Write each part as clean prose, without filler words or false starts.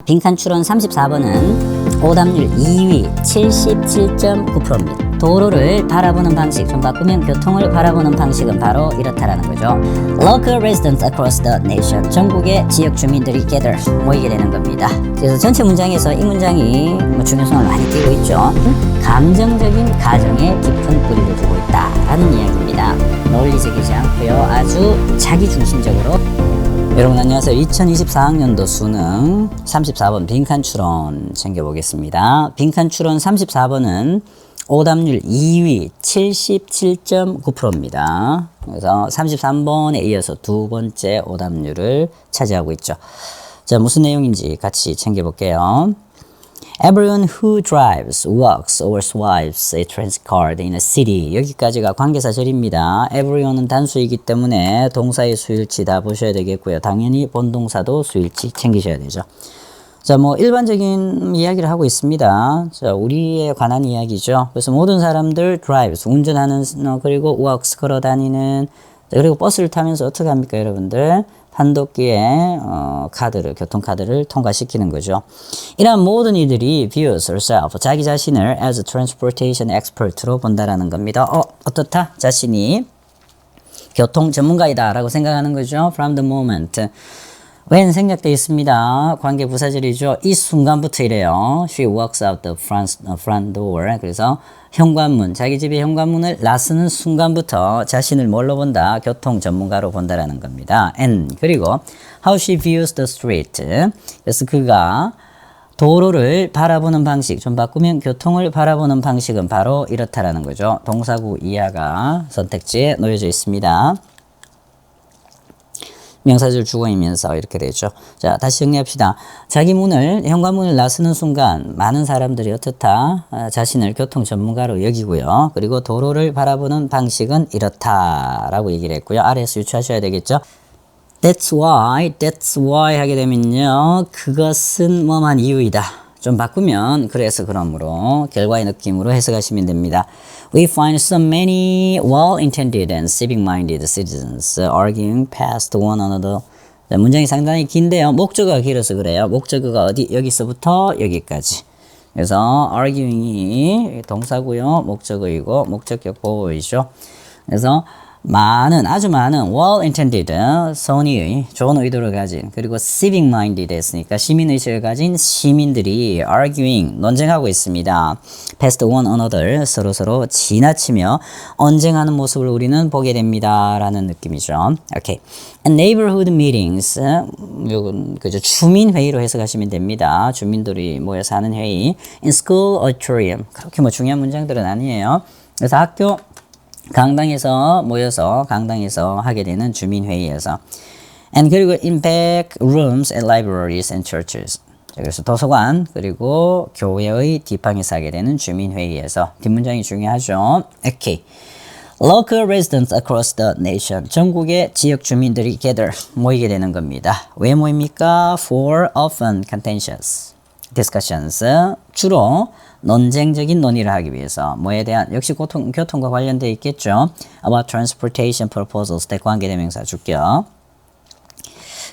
빈칸 출원 34번은 오답률 2위 77.9%입니다. 도로를 바라보는 방식 좀 바꾸면 교통을 바라보는 방식은 바로 이렇다라는 거죠. Local residents across the nation. 전국의 지역 주민들이 gather 모이게 되는 겁니다. 그래서 전체 문장에서 이 문장이 중요성을 많이 띄고 있죠. 감정적인 가정에 깊은 뿌리를 두고 있다라는 이야기입니다. 논리적이지 않고요. 아주 자기중심적으로. 여러분 안녕하세요. 2024학년도 수능 34번 빈칸 추론 챙겨보겠습니다. 빈칸 추론 34번은 오답률 2위 77.9%입니다. 그래서 33번에 이어서 두 번째 오답률을 차지하고 있죠. 자, 무슨 내용인지 같이 챙겨볼게요. Everyone who drives, walks, or swipes a transit card in a city. 여기까지가 관계사절입니다. Everyone은 단수이기 때문에 동사의 수일치 다 보셔야 되겠고요. 당연히 본동사도 수일치 챙기셔야 되죠. 자, 일반적인 이야기를 하고 있습니다. 자, 우리에 관한 이야기죠. 그래서 모든 사람들 drives, 운전하는, 그리고 walks, 걸어 다니는, 그리고 버스를 타면서 어떻게 합니까, 여러분들? 판독기에 교통카드를 통과시키는 거죠. 이러한 모든 이들이 views herself, 자기 자신을 as a transportation expert로 본다라는 겁니다. 어떻다? 자신이 교통 전문가이다 라고 생각하는 거죠. From the moment. when 생략되어 있습니다. 관계 부사절이죠. 이 순간부터 이래요. She walks out the front door. 그래서 현관문, 자기 집의 현관문을 나서는 순간부터 자신을 뭘로 본다? 교통 전문가로 본다라는 겁니다. And 그리고 how she views the street. 그래서 그가 도로를 바라보는 방식, 좀 바꾸면 교통을 바라보는 방식은 바로 이렇다라는 거죠. 동사구 이하가 선택지에 놓여져 있습니다. 명사절 주어이면서 이렇게 되죠. 자, 다시 정리합시다. 자기 현관문을 나서는 순간 많은 사람들이 어떻다? 자신을 교통 전문가로 여기고요. 그리고 도로를 바라보는 방식은 이렇다라고 얘기를 했고요. 아래에서 유추하셔야 되겠죠. That's why 하게 되면요. 그것은 뭐만 이유이다. 좀 바꾸면 그래서 그러므로 결과의 느낌으로 해석하시면 됩니다. We find so many well-intended and civic-minded citizens arguing past one another. 자, 문장이 상당히 긴데요. 목적어가 길어서 그래요. 목적어가 어디? 여기서부터 여기까지. 그래서 arguing이 동사고요. 목적어이고 목적격 보호이죠. 그래서 아주 많은 well-intended, 선의의, 좋은 의도를 가진, 그리고 civic-minded 했으니까 시민의식을 가진 시민들이 arguing, 논쟁하고 있습니다. past one another, 서로 지나치며 언쟁하는 모습을 우리는 보게 됩니다. 라는 느낌이죠. Okay. And neighborhood meetings, 그죠. 주민회의로 해석하시면 됩니다. 주민들이 모여서 하는 회의. In school auditorium, 그렇게 중요한 문장들은 아니에요. 그래서 학교 강당에서 하게 되는 주민회의에서. And 그리고 in back rooms at libraries and churches. 자, 그래서 도서관 그리고 교회의 뒷방에서 하게 되는 주민회의에서. 뒷문장이 중요하죠. Okay. Local residents across the nation. 전국의 지역 주민들이 gather 모이게 되는 겁니다. 왜 모입니까? For often contentious discussions. 주로 논쟁적인 논의를 하기 위해서 뭐에 대한 역시 교통과 관련되어 있겠죠. About transportation proposals 대 관계대명사 주격.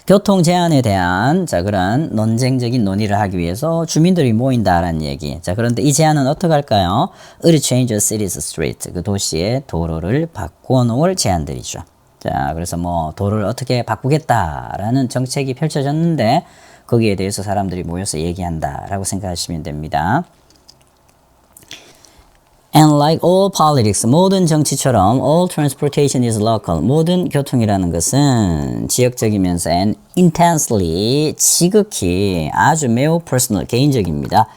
교통 제안에 대한 그런 논쟁적인 논의를 하기 위해서 주민들이 모인다라는 얘기. 자, 그런데 이 제안은 어떻게 할까요? Would change the city's street. 그 도시의 도로를 바꿔놓을 제안들이죠. 자, 그래서 도로를 어떻게 바꾸겠다라는 정책이 펼쳐졌는데 거기에 대해서 사람들이 모여서 얘기한다라고 생각하시면 됩니다. And like all politics, 모든 정치처럼 all transportation is local. 모든 교통이라는 것은 지역적이면서 and intensely, 지극히, 아주 매우 personal, 개인적입니다.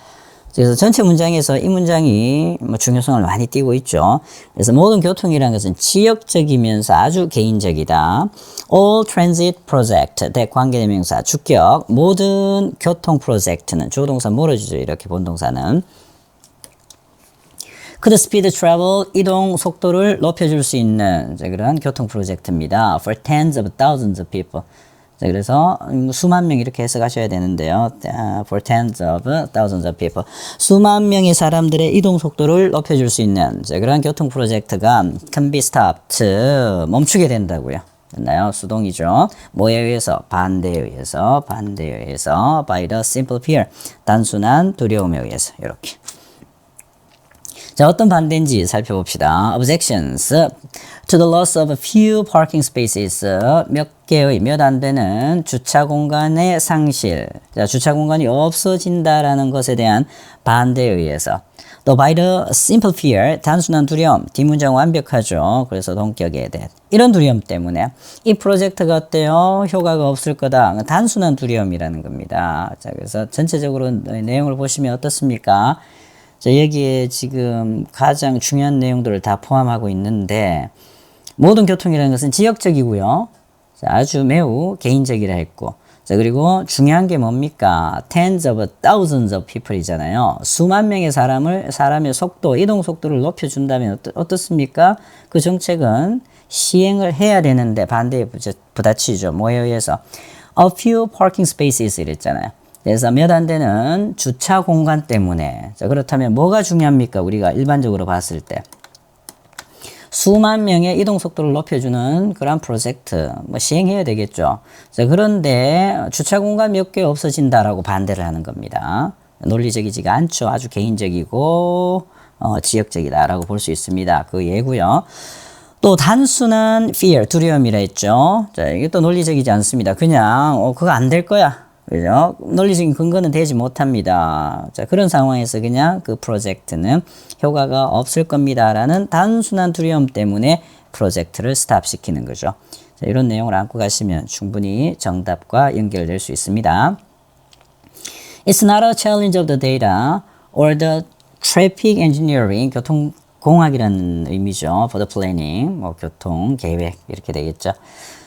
그래서 전체 문장에서 이 문장이 중요성을 많이 띄고 있죠. 그래서 모든 교통이라는 것은 지역적이면서 아주 개인적이다. All transit project, 대관계대명사, 주격. 모든 교통 프로젝트는 주어동사 몰아주죠. 이렇게 본동사는. Could speed travel, 이동 속도를 높여줄 수 있는 그런 교통 프로젝트입니다. For tens of thousands of people. 자, 그래서 수만 명 이렇게 해석하셔야 되는데요. For tens of thousands of people. 수만 명의 사람들의 이동 속도를 높여줄 수 있는 그런 교통 프로젝트가 can be stopped, 멈추게 된다고요. 됐나요? 수동이죠. 뭐에 의해서? 반대에 의해서, 반대에 의해서, by the simple fear. 단순한 두려움에 의해서. 이렇게. 자, 어떤 반대인지 살펴봅시다. Objections to the loss of a few parking spaces. 몇 개의, 몇 안 되는 주차 공간의 상실. 자, 주차 공간이 없어진다라는 것에 대한 반대에 의해서. 또 by the simple fear, 단순한 두려움, 뒷문장 완벽하죠. 그래서 동격에 대해 이런 두려움 때문에 이 프로젝트가 어때요? 효과가 없을 거다. 단순한 두려움이라는 겁니다. 자, 그래서 전체적으로 내용을 보시면 어떻습니까? 자, 여기에 지금 가장 중요한 내용들을 다 포함하고 있는데 모든 교통이라는 것은 지역적이고요. 자, 아주 매우 개인적이라 했고, 자, 그리고 중요한 게 뭡니까? Tens of thousands of people이잖아요. 수만 명의 사람의 속도, 이동 속도를 높여준다면 어떻습니까? 그 정책은 시행을 해야 되는데 반대에 부딪히죠. 뭐에 의해서? A few parking spaces 이랬잖아요. 그래서 몇 안 되는 주차 공간 때문에. 자, 그렇다면 뭐가 중요합니까? 우리가 일반적으로 봤을 때. 수만 명의 이동 속도를 높여주는 그런 프로젝트 뭐 시행해야 되겠죠. 자, 그런데 주차 공간 몇 개 없어진다라고 반대를 하는 겁니다. 논리적이지가 않죠. 아주 개인적이고 지역적이다라고 볼 수 있습니다. 그 예고요. 또 단순한 fear, 두려움이라 했죠. 자, 이게 또 논리적이지 않습니다. 그냥 그거 안 될 거야. 그죠? 논리적인 근거는 되지 못합니다. 자, 그런 상황에서 그냥 그 프로젝트는 효과가 없을 겁니다라는 단순한 두려움 때문에 프로젝트를 스탑시키는 거죠. 자, 이런 내용을 안고 가시면 충분히 정답과 연결될 수 있습니다. It's not a challenge of the data or the traffic engineering, 교통공학이라는 의미죠. For the planning, 뭐 교통 계획 이렇게 되겠죠.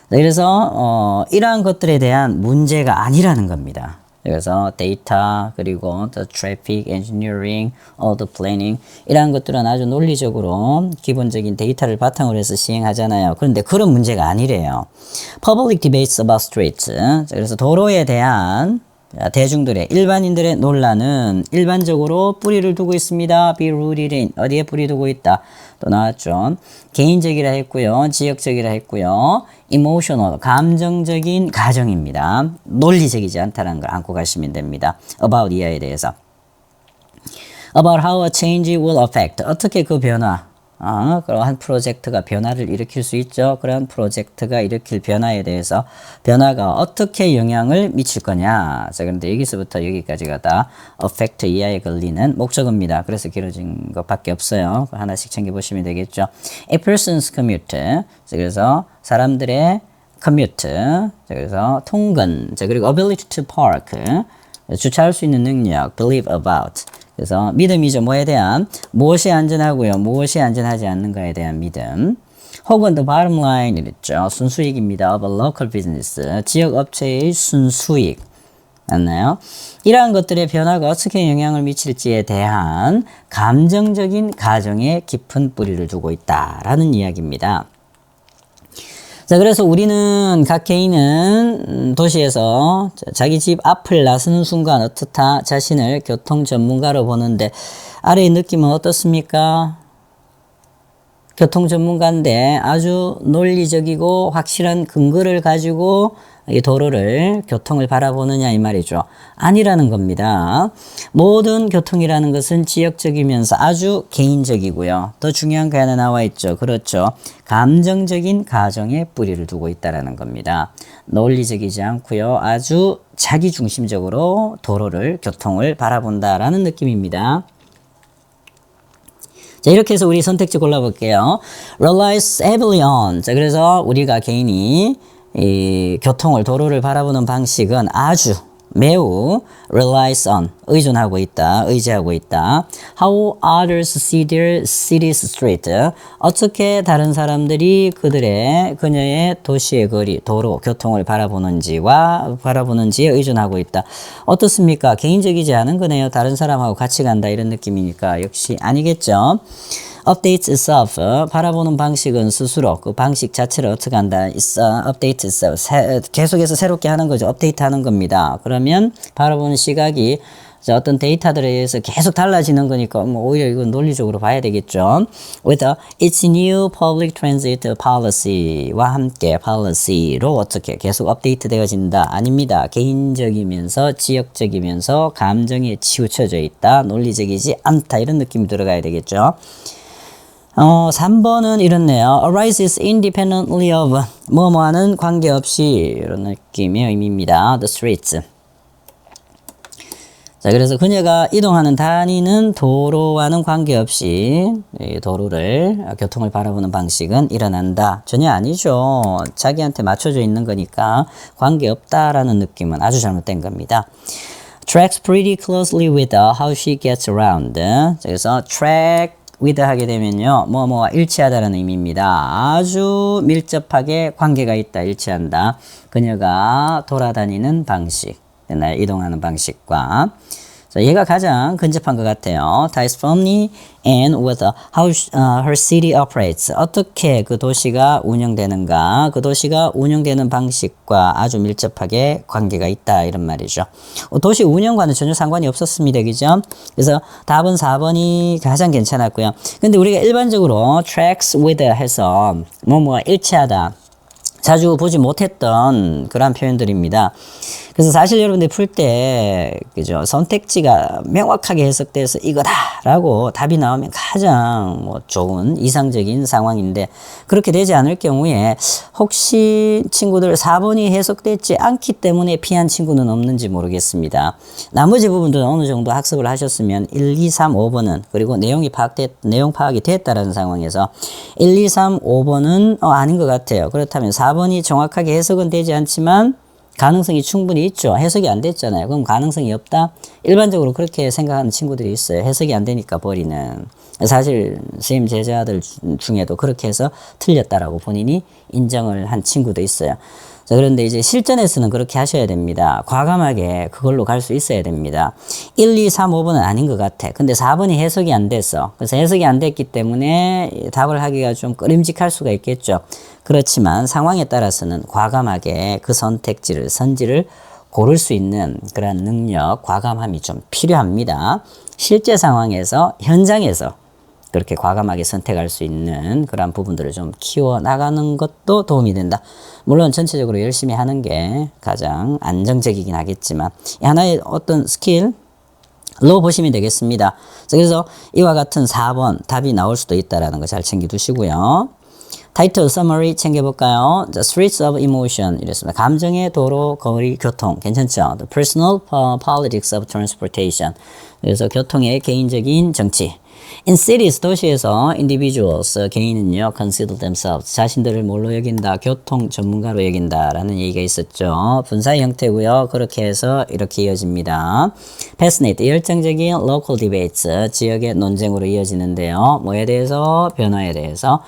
그래서 이러한 것들에 대한 문제가 아니라는 겁니다. 그래서 데이터 그리고 the traffic engineering, the planning 이러한 것들은 아주 논리적으로 기본적인 데이터를 바탕으로 해서 시행하잖아요. 그런데 그런 문제가 아니래요. Public debates about streets. 그래서 도로에 대한 대중들의 일반인들의 논란은 일반적으로 뿌리를 두고 있습니다. be rooted in 어디에 뿌리 두고 있다. 또 나왔죠. 개인적이라 했고요. 지역적이라 했고요. emotional 감정적인 가정입니다. 논리적이지 않다는 걸 안고 가시면 됩니다. about 이하에 대해서. about how a change will affect 어떻게 그 변화 그러한 프로젝트가 변화를 일으킬 수 있죠. 그런 프로젝트가 일으킬 변화에 대해서 변화가 어떻게 영향을 미칠 거냐. 자, 그런데 여기서부터 여기까지가 다 affect 이하에 걸리는 목적어입니다. 그래서 길어진 것밖에 없어요. 하나씩 챙겨보시면 되겠죠. A person's commute. 자, 그래서 사람들의 commute. 자, 그래서 통근. 자, 그리고 ability to park. 주차할 수 있는 능력. believe about. 그래서 믿음이죠. 뭐에 대한? 무엇이 안전하고요. 무엇이 안전하지 않는가에 대한 믿음. 혹은 the bottom line 이랬죠. 순수익입니다. of a local business. 지역 업체의 순수익. 맞나요? 이러한 것들의 변화가 어떻게 영향을 미칠지에 대한 감정적인 가정에 깊은 뿌리를 두고 있다라는 이야기입니다. 자, 그래서 우리는 각 개인은 도시에서 자기 집 앞을 나서는 순간 어떻다 자신을 교통 전문가로 보는데 아래의 느낌은 어떻습니까? 교통 전문가인데 아주 논리적이고 확실한 근거를 가지고 이 도로를 교통을 바라보느냐 이 말이죠. 아니라는 겁니다. 모든 교통이라는 것은 지역적이면서 아주 개인적이고요. 더 중요한 게 하나 나와 있죠. 그렇죠. 감정적인 가정에 뿌리를 두고 있다는 겁니다. 논리적이지 않고요. 아주 자기중심적으로 도로를 교통을 바라본다라는 느낌입니다. 자, 이렇게 해서 우리 선택지 골라볼게요. relies heavily on. 자, 그래서 우리가 개인이 이 교통을, 도로를 바라보는 방식은 아주 매우 relies on, 의존하고 있다, 의지하고 있다. How others see their city's street. 어떻게 다른 사람들이 그녀의 도시의 거리, 도로, 교통을 바라보는지에 의존하고 있다. 어떻습니까? 개인적이지 않은 거네요. 다른 사람하고 같이 간다 이런 느낌이니까 역시 아니겠죠. updates itself, 바라보는 방식은 스스로 그 방식 자체를 어떻게 한다. update itself, 계속해서 새롭게 하는 거죠. 업데이트 하는 겁니다. 그러면 바라보는 시각이 자, 어떤 데이터들에 의해서 계속 달라지는 거니까 뭐 오히려 이건 논리적으로 봐야 되겠죠. With its new public transit policy와 함께 policy로 어떻게 계속 업데이트 되어진다. 아닙니다. 개인적이면서 지역적이면서 감정에 치우쳐져 있다. 논리적이지 않다. 이런 느낌이 들어가야 되겠죠. 3번은 이렇네요. arises independently of 뭐뭐하는 관계없이 이런 느낌의 의미입니다. The streets. 자, 그래서 그녀가 이동하는 다니는 도로와는 관계없이 이 도로를 교통을 바라보는 방식은 일어난다. 전혀 아니죠. 자기한테 맞춰져 있는 거니까 관계없다라는 느낌은 아주 잘못된 겁니다. Tracks pretty closely with how she gets around. 그래서 track with 하게 되면요. 뭐뭐와 일치하다라는 의미입니다. 아주 밀접하게 관계가 있다. 일치한다. 그녀가 돌아다니는 방식. 이동하는 방식과 자, 얘가 가장 근접한 것 같아요. Ties firmly and with how her city operates. 어떻게 그 도시가 운영되는가. 그 도시가 운영되는 방식과 아주 밀접하게 관계가 있다. 이런 말이죠. 도시 운영과는 전혀 상관이 없었습니다. 그죠? 그래서 답은 4번이 가장 괜찮았고요. 근데 우리가 일반적으로 tracks with 해서 뭐뭐와 일치하다. 자주 보지 못했던 그런 표현들입니다. 그래서 사실 여러분들이 풀 때, 그죠? 선택지가 명확하게 해석돼서 이거다라고 답이 나오면 가장 뭐 좋은 이상적인 상황인데, 그렇게 되지 않을 경우에 혹시 친구들 4번이 해석되지 않기 때문에 피한 친구는 없는지 모르겠습니다. 나머지 부분들은 어느 정도 학습을 하셨으면 1, 2, 3, 5번은, 그리고 내용 파악이 됐다라는 상황에서 1, 2, 3, 5번은 아닌 것 같아요. 그렇다면 4번이 정확하게 해석은 되지 않지만 가능성이 충분히 있죠. 해석이 안 됐잖아요. 그럼 가능성이 없다? 일반적으로 그렇게 생각하는 친구들이 있어요. 해석이 안 되니까 버리는. 사실 선생님 제자들 중에도 그렇게 해서 틀렸다라고 본인이 인정을 한 친구도 있어요. 자, 그런데 이제 실전에서는 그렇게 하셔야 됩니다. 과감하게 그걸로 갈 수 있어야 됩니다. 1, 2, 3, 5번은 아닌 것 같아. 근데 4번이 해석이 안 됐어. 그래서 해석이 안 됐기 때문에 답을 하기가 좀 꺼림직할 수가 있겠죠. 그렇지만 상황에 따라서는 과감하게 그 선지를 고를 수 있는 그런 능력, 과감함이 좀 필요합니다. 실제 상황에서, 현장에서 그렇게 과감하게 선택할 수 있는 그런 부분들을 좀 키워나가는 것도 도움이 된다. 물론 전체적으로 열심히 하는 게 가장 안정적이긴 하겠지만 하나의 어떤 스킬로 보시면 되겠습니다. 그래서 이와 같은 4번 답이 나올 수도 있다는 거 잘 챙겨두시고요. 타이틀 서머리 챙겨볼까요? The Streets of Emotion 이랬습니다. 감정의 도로, 거리, 교통 괜찮죠? The Personal Politics of Transportation 그래서 교통의 개인적인 정치. In cities, 도시에서 individuals, 개인은요, consider themselves, 자신들을 뭘로 여긴다? 교통 전문가로 여긴다라는 얘기가 있었죠. 분사의 형태고요. 그렇게 해서 이렇게 이어집니다. passionate, 열정적인 local debates, 지역의 논쟁으로 이어지는데요. 뭐에 대해서? 변화에 대해서.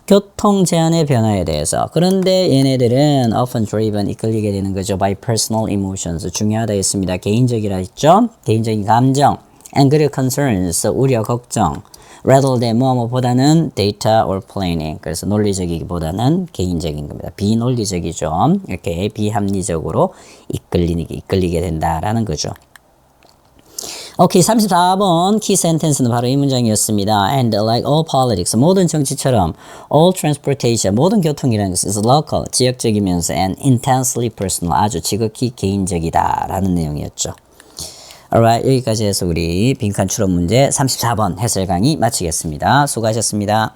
교통 제한의 변화에 대해서. 그런데 얘네들은 often driven, 이끌리게 되는 거죠. by personal emotions. 중요하다 했습니다. 개인적이라 했죠. 개인적인 감정. and 그리고 concerns, 우려, 걱정. rather than 뭐뭐보다는 data or planning. 그래서 논리적이기보다는 개인적인 겁니다. 비논리적이죠. 이렇게 비합리적으로 이끌리게 된다라는 거죠. 오케이, 34번 키 센텐스는 바로 이 문장이었습니다. And like all politics, 모든 정치처럼 all transportation, 모든 교통이라는 것은 is local, 지역적이면서 and intensely personal, 아주 지극히 개인적이다라는 내용이었죠. Alright, 여기까지 해서 우리 빈칸 추론 문제 34번 해설 강의 마치겠습니다. 수고하셨습니다.